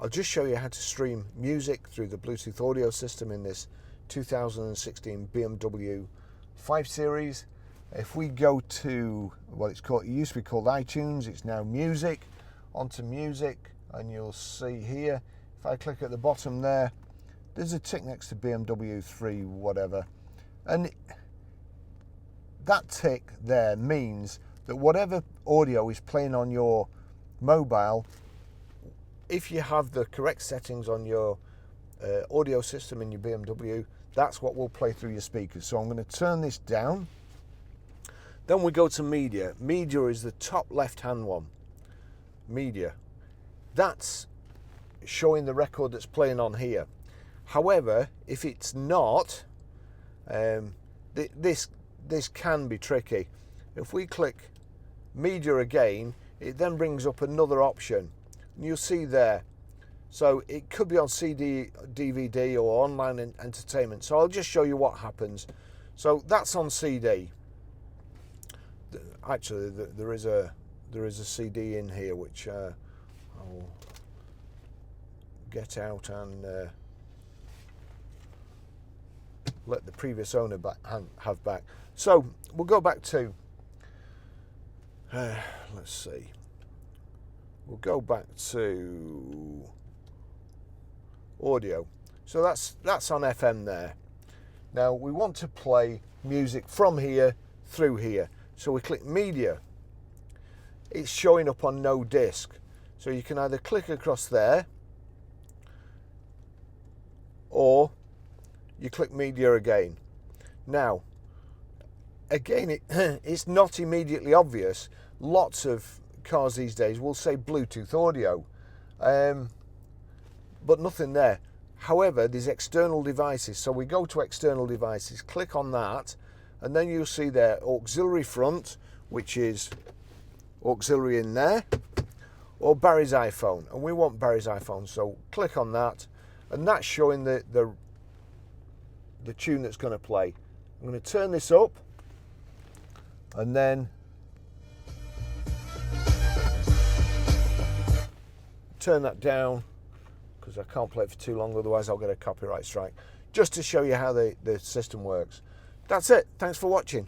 I'll just show you how to stream music through the Bluetooth audio system in this 2016 BMW 5 Series. If we go to, well, it used to be called iTunes, it's now Music, onto Music, and you'll see here, if I click at the bottom there, there's a tick next to BMW 3 whatever, and that tick there means that whatever audio is playing on your mobile, if you have the correct settings on your audio system in your BMW, that's what will play through your speakers. So I'm going to turn this down. Then we go to media. Media is the top left-hand one. Media. That's showing the record that's playing on here. However, if it's not, this can be tricky. If we click media again, it then brings up another option. And you'll see there. So it could be on CD, DVD, or online entertainment. So I'll just show you what happens. So that's on CD. Actually, there is a CD in here which I'll get out and let the previous owner have back. So we'll go back to let's see. We'll go back to audio. So that's on FM there. Now we want to play music from here through here. So we click media. It's showing up on no disc. So you can either click across there or you click media again. Now, again, it's not immediately obvious. Lots of cars these days will say Bluetooth audio, but nothing there. However, there's external devices. So we go to external devices, click on that, and then you'll see there auxiliary front, which is auxiliary in there, or Barry's iPhone, and we want Barry's iPhone, so click on that, and that's showing the tune that's going to play. I'm going to turn this up, and then turn that down, because I can't play it for too long, otherwise I'll get a copyright strike, just to show you how the system works. That's it. Thanks for watching.